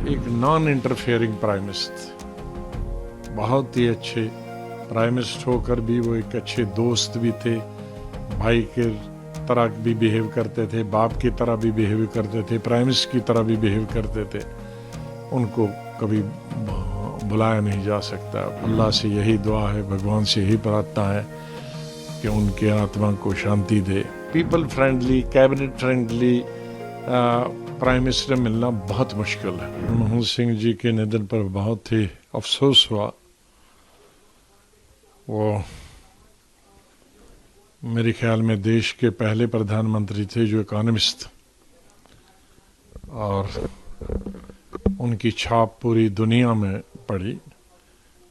एक non interfering prime minister, बहुत ही अच्छे प्राइम मिनिस्टर होकर भी वो एक अच्छे दोस्त भी थे, भाई के तरह भी बिहेव करते थे, बाप की तरह भी बिहेव करते थे, प्राइम मिनिस्टर की तरह भी बिहेव करते थे। उनको कभी बुलाया नहीं जा सकता। अल्लाह से यही दुआ है, भगवान से यही प्रार्थना है कि उनके आत्मा को शांति दे। People friendly, cabinet friendly prime minister मिलना बहुत मुश्किल है। मनमोहन सिंह जी के निधन पर बहुत ही अफसोस हुआ। वो मेरे ख्याल में देश के पहले प्रधानमंत्री थे जो इकोनॉमिस्ट, और उनकी छाप पूरी दुनिया में पड़ी।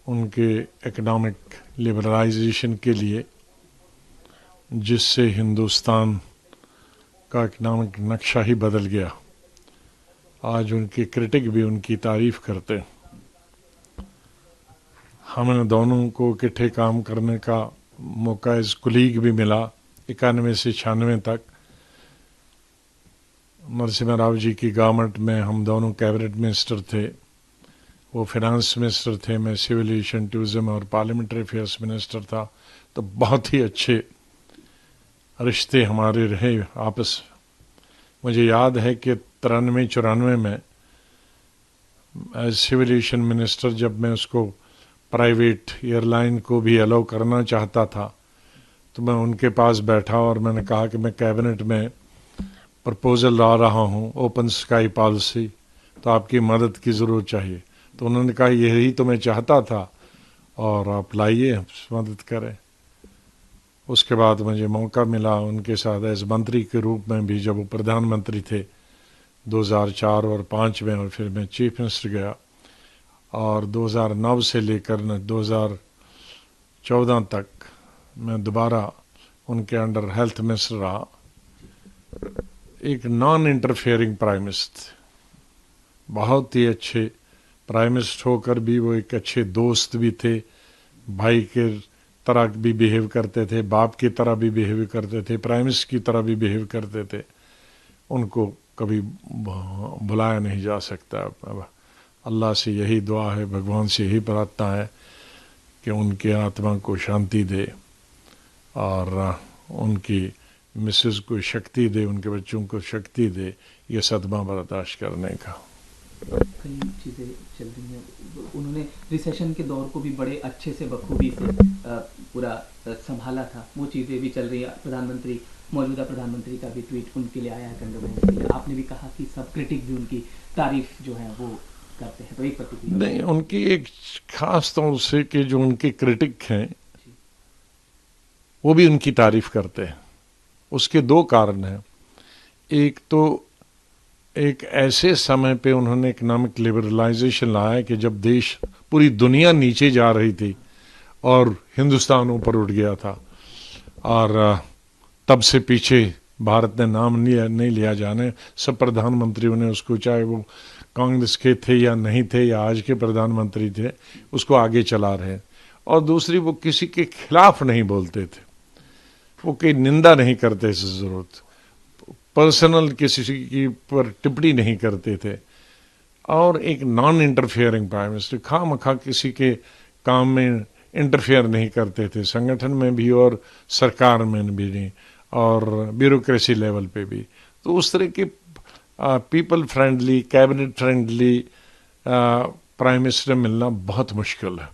उनके इकोनॉमिक लिबरलाइजेशन के लिए, जिससे हिंदुस्तान का इकोनॉमिक नक्शा ही बदल गया। आज उनके क्रिटिक भी उनकी तारीफ करते। हमें दोनों को इकट्ठे काम करने का मौका एज कुलीग भी मिला 91 से 96 तक। नरसिम्हा राव जी की गवर्नमेंट में हम दोनों कैबिनेट मिनिस्टर थे। वो फाइनेंस मिनिस्टर थे, मैं सिविल एविएशन, टूरिज्म और पार्लियामेंट्री अफेयर्स मिनिस्टर था। तो बहुत ही अच्छे रिश्ते हमारे रहे आपस। मुझे याद है कि 93-94 में एज सिविल एविएशन मिनिस्टर जब मैं उसको प्राइवेट एयरलाइन को भी अलाउ करना चाहता था, तो मैं उनके पास बैठा और मैंने कहा कि मैं कैबिनेट में प्रपोजल ला रहा हूँ ओपन स्काई पॉलिसी, तो आपकी मदद की ज़रूरत चाहिए। तो उन्होंने कहा यही तो मैं चाहता था और आप लाइए, मदद करें। उसके बाद मुझे मौका मिला उनके साथ एज मंत्री के रूप में भी, जब वो प्रधानमंत्री थे 2004 और 2005 में, और फिर मैं चीफ मिनिस्टर गया। और 2009 से लेकर 2014 तक मैं दोबारा उनके अंडर हेल्थ मिनिस्टर रहा। एक नॉन इंटरफेयरिंग प्राइम मिनिस्टर, बहुत ही अच्छे प्राइम मिनिस्टर होकर भी वो एक अच्छे दोस्त भी थे, भाई के तरह भी बिहेव करते थे, बाप की तरह भी बिहेव करते थे, प्राइम मिनिस्टर की तरह भी बिहेव करते थे। उनको कभी बुलाया नहीं जा सकता। अल्लाह से यही दुआ है, भगवान से यही प्रार्थना है कि उनके आत्मा को शांति दे और उनकी मिसेस को शक्ति दे, उनके बच्चों को शक्ति दे ये सदमा बर्दाश्त करने का। कई चीज़ें चल रही हैं। उन्होंने रिसेशन के दौर को भी बड़े अच्छे से बखूबी से पूरा संभाला था। वो चीज़ें भी चल रही है। प्रधानमंत्री, मौजूदा प्रधानमंत्री का भी ट्वीट उनके लिए आया है कंडोलेंस के लिए। आपने भी कहा कि सब क्रिटिक भी उनकी तारीफ जो है वो करते हैं, तो एक प्रतिक्रिया। नहीं, उनकी एक खास तौर से कि जो उनके क्रिटिक हैं वो भी उनकी तारीफ करते हैं। उसके दो कारण हैं। एक तो एक ऐसे समय पे उन्होंने इकोनॉमिक लिबरलाइजेशन लाया कि जब देश, पूरी दुनिया नीचे जा रही थी और हिंदुस्तान ऊपर उठ गया था, और तब से पीछे भारत ने नाम नहीं लिया जाने। सब प्रधानमंत्रियों ने उसको, चाहे वो कांग्रेस के थे या नहीं थे या आज के प्रधानमंत्री थे, उसको आगे चला रहे। और दूसरी, वो किसी के खिलाफ नहीं बोलते थे, वो कोई निंदा नहीं करते से ज़रूरत, पर्सनल किसी की पर टिप्पणी नहीं करते थे। और एक नॉन इंटरफेयरिंग प्राइम मिनिस्टर, खामखा किसी के काम में इंटरफेयर नहीं करते थे, संगठन में भी और सरकार में भी नहीं, और ब्यूरोक्रेसी लेवल पे भी। तो उस तरह के people friendly, cabinet friendly prime minister मिलना बहुत मुश्किल है।